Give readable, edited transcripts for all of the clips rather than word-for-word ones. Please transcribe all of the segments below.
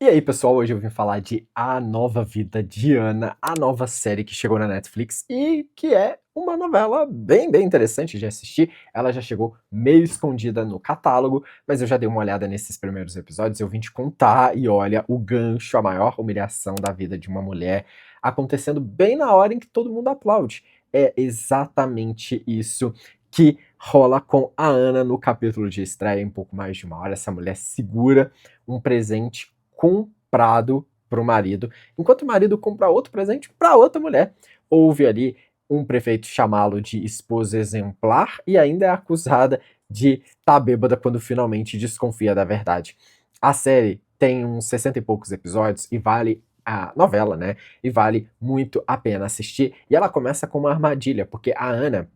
E aí, pessoal, hoje eu vim falar de A Nova Vida de Ana, a nova série que chegou na Netflix e que é uma novela bem interessante de assistir. Ela já chegou meio escondida no catálogo, mas eu já dei uma olhada nesses primeiros episódios, eu vim te contar e olha, o gancho, a maior humilhação da vida de uma mulher acontecendo bem na hora em que todo mundo aplaude. É exatamente isso que rola com a Ana no capítulo de estreia, em pouco mais de uma hora. Essa mulher segura um presente comprado para o marido, enquanto o marido compra outro presente para outra mulher. Houve ali um prefeito chamá-lo de esposa exemplar e ainda é acusada de estar bêbada quando finalmente desconfia da verdade. A série tem uns 60 e poucos episódios e vale a novela, né? E vale muito a pena assistir. E ela começa com uma armadilha, porque a Ana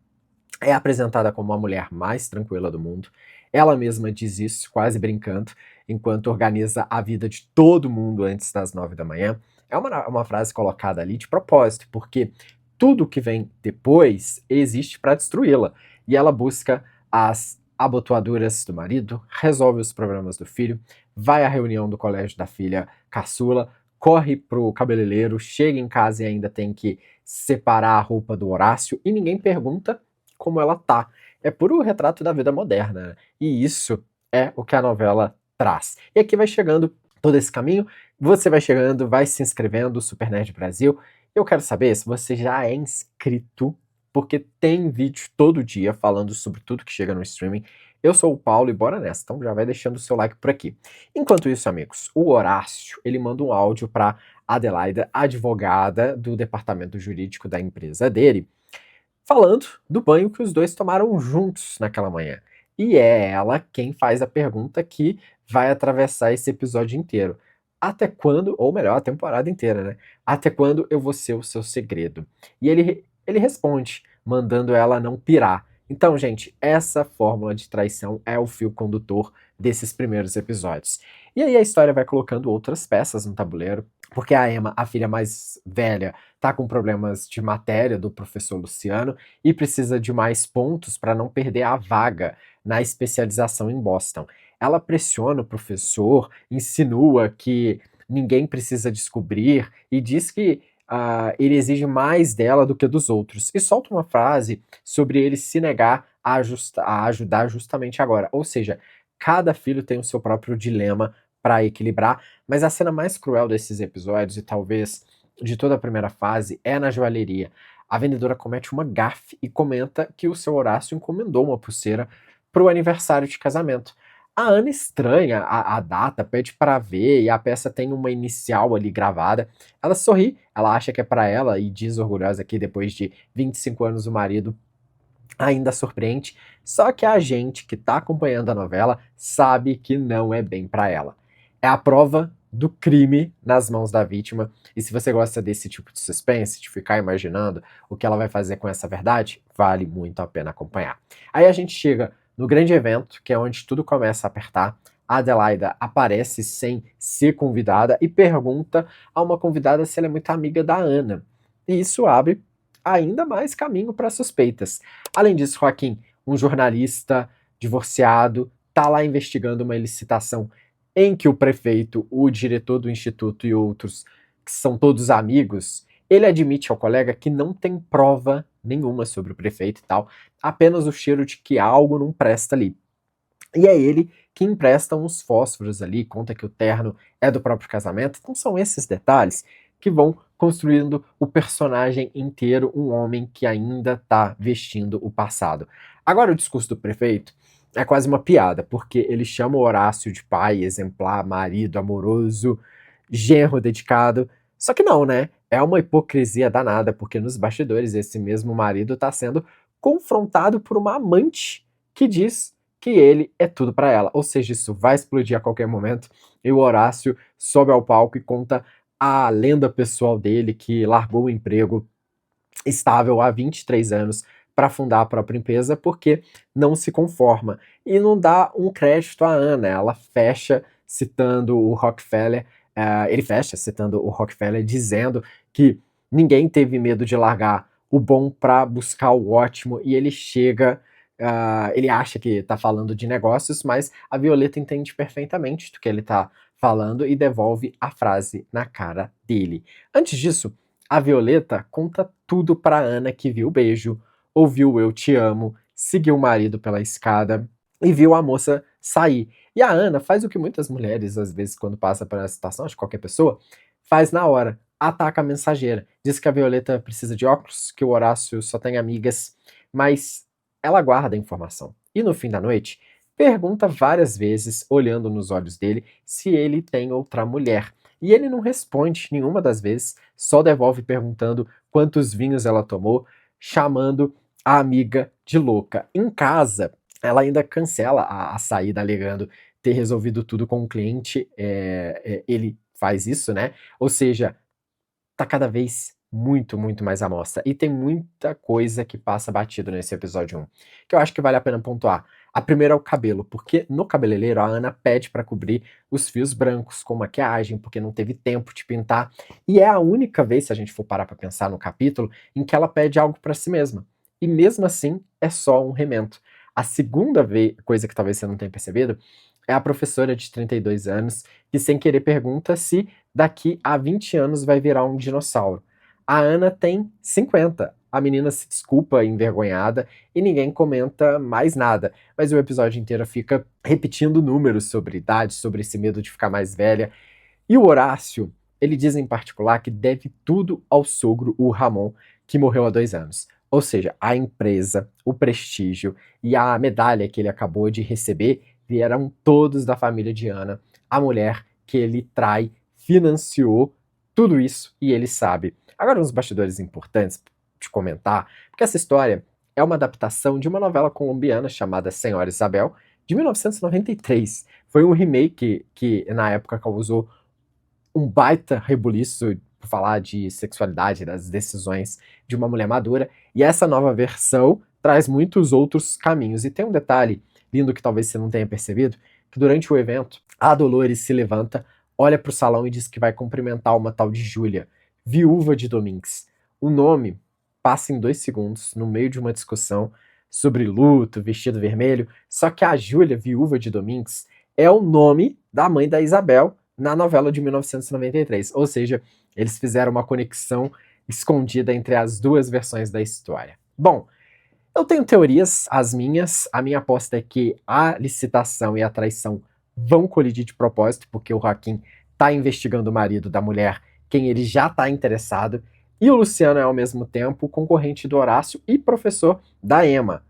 é apresentada como a mulher mais tranquila do mundo. Ela mesma diz isso, quase brincando, enquanto organiza a vida de todo mundo antes das 9 da manhã. É uma frase colocada ali de propósito, porque tudo que vem depois existe para destruí-la. E ela busca as abotoaduras do marido, resolve os problemas do filho, vai à reunião do colégio da filha caçula, corre pro cabeleireiro, chega em casa e ainda tem que separar a roupa do Horácio e ninguém pergunta como ela tá. É puro retrato da vida moderna, né? E isso é o que a novela traz. E aqui vai chegando todo esse caminho, você vai chegando, vai se inscrevendo, Super Nerd Brasil. Eu quero saber se você já é inscrito, porque tem vídeo todo dia falando sobre tudo que chega no streaming. Eu sou o Paulo e bora nessa, então já vai deixando o seu like por aqui. Enquanto isso, amigos, o Horácio, ele manda um áudio para Adelaida, advogada do departamento jurídico da empresa dele, falando do banho que os dois tomaram juntos naquela manhã. E é ela quem faz a pergunta que vai atravessar esse episódio inteiro. Até quando, ou melhor, a temporada inteira, né? Até quando eu vou ser o seu segredo? E ele responde, mandando ela não pirar. Então, gente, essa fórmula de traição é o fio condutor desses primeiros episódios. E aí a história vai colocando outras peças no tabuleiro, porque a Emma, a filha mais velha, tá com problemas de matéria do professor Luciano e precisa de mais pontos para não perder a vaga na especialização em Boston. Ela pressiona o professor, insinua que ninguém precisa descobrir e diz que ele exige mais dela do que dos outros. E solta uma frase sobre ele se negar a ajudar justamente agora. Ou seja, cada filho tem o seu próprio dilema para equilibrar, mas a cena mais cruel desses episódios, e talvez de toda a primeira fase, é na joalheria. A vendedora comete uma gafe e comenta que o seu Horácio encomendou uma pulseira para o aniversário de casamento. A Ana estranha a data, pede para ver e a peça tem uma inicial ali gravada. Ela sorri, ela acha que é para ela e diz orgulhosa que depois de 25 anos o marido ainda surpreende. Só que a gente que tá acompanhando a novela sabe que não é bem para ela. É a prova do crime nas mãos da vítima. E se você gosta desse tipo de suspense, de ficar imaginando o que ela vai fazer com essa verdade, vale muito a pena acompanhar. Aí a gente chega no grande evento, que é onde tudo começa a apertar. A Adelaida aparece sem ser convidada e pergunta a uma convidada se ela é muito amiga da Ana. E isso abre ainda mais caminho para suspeitas. Além disso, Joaquim, um jornalista divorciado, tá lá investigando uma licitação em que o prefeito, o diretor do instituto e outros, que são todos amigos, ele admite ao colega que não tem prova nenhuma sobre o prefeito e tal, apenas o cheiro de que algo não presta ali. E é ele que empresta uns fósforos ali, conta que o terno é do próprio casamento. Então são esses detalhes que vão construindo o personagem inteiro, um homem que ainda está vestindo o passado. Agora o discurso do prefeito é quase uma piada, porque ele chama o Horácio de pai, exemplar, marido, amoroso, genro dedicado. Só que não, né? É uma hipocrisia danada, porque nos bastidores esse mesmo marido está sendo confrontado por uma amante que diz que ele é tudo para ela. Ou seja, isso vai explodir a qualquer momento. E o Horácio sobe ao palco e conta a lenda pessoal dele, que largou o emprego estável há 23 anos para fundar a própria empresa porque não se conforma. E não dá um crédito à Ana, ela fecha citando o Rockefeller, ele fecha citando o Rockefeller dizendo que ninguém teve medo de largar o bom para buscar o ótimo e ele chega. Ele acha que está falando de negócios, mas a Violeta entende perfeitamente do que ele está falando e devolve a frase na cara dele. Antes disso, a Violeta conta tudo pra Ana, que viu o beijo, ouviu o eu te amo, seguiu o marido pela escada e viu a moça sair. E a Ana faz o que muitas mulheres, às vezes, quando passa por essa situação, acho que qualquer pessoa, faz na hora. Ataca a mensageira. Diz que a Violeta precisa de óculos, que o Horácio só tem amigas, mas ela guarda a informação. E no fim da noite, pergunta várias vezes, olhando nos olhos dele, se ele tem outra mulher. E ele não responde nenhuma das vezes, só devolve perguntando quantos vinhos ela tomou, chamando a amiga de louca. Em casa, ela ainda cancela a saída, alegando ter resolvido tudo com o cliente. Ele faz isso, né? Ou seja, tá cada vez muito, muito mais à mostra. E tem muita coisa que passa batido nesse episódio 1, que eu acho que vale a pena pontuar. A primeira é o cabelo, porque no cabeleireiro a Ana pede pra cobrir os fios brancos com maquiagem, porque não teve tempo de pintar. E é a única vez, se a gente for parar pra pensar no capítulo, em que ela pede algo pra si mesma. E mesmo assim, é só um remendo. A segunda coisa que talvez você não tenha percebido é a professora de 32 anos que sem querer pergunta se daqui a 20 anos vai virar um dinossauro. A Ana tem 50. A menina se desculpa envergonhada e ninguém comenta mais nada. Mas o episódio inteiro fica repetindo números sobre idade, sobre esse medo de ficar mais velha. E o Horácio, ele diz em particular que deve tudo ao sogro, o Ramon, que morreu há 2 anos. Ou seja, a empresa, o prestígio e a medalha que ele acabou de receber vieram todos da família de Ana. A mulher que ele trai financiou tudo isso e ele sabe. Agora, uns bastidores importantes de comentar, porque essa história é uma adaptação de uma novela colombiana chamada Senhora Isabel, de 1993. Foi um remake que na época causou um baita rebuliço por falar de sexualidade, das decisões de uma mulher madura, e essa nova versão traz muitos outros caminhos. E tem um detalhe lindo que talvez você não tenha percebido, que durante o evento, a Dolores se levanta, olha pro salão e diz que vai cumprimentar uma tal de Júlia, viúva de Domingues. O nome passa em 2 segundos, no meio de uma discussão sobre luto, vestido vermelho, só que a Júlia, viúva de Domingues, é o nome da mãe da Isabel na novela de 1993. Ou seja, eles fizeram uma conexão escondida entre as duas versões da história. Bom, eu tenho teorias, as minhas. A minha aposta é que a licitação e a traição vão colidir de propósito, porque o Joaquim tá investigando o marido da mulher, quem ele já tá interessado, e o Luciano é, ao mesmo tempo, concorrente do Horácio e professor da Emma.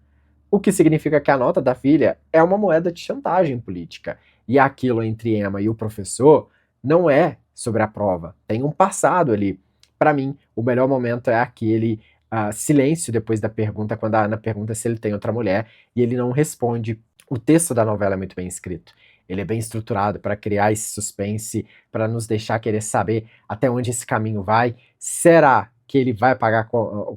O que significa que a nota da filha é uma moeda de chantagem política. E aquilo entre Emma e o professor não é sobre a prova. Tem um passado ali. Para mim, o melhor momento é aquele silêncio depois da pergunta, quando a Ana pergunta se ele tem outra mulher e ele não responde. O texto da novela é muito bem escrito. Ele é bem estruturado para criar esse suspense, para nos deixar querer saber até onde esse caminho vai. Será que ele vai pagar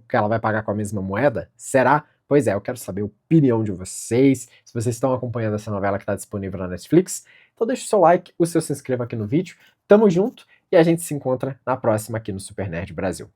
que ela vai pagar com a mesma moeda? Será? Pois é, eu quero saber a opinião de vocês, se vocês estão acompanhando essa novela que está disponível na Netflix. Então deixa o seu like, o seu se inscreva aqui no vídeo. Tamo junto e a gente se encontra na próxima aqui no Super Nerd Brasil.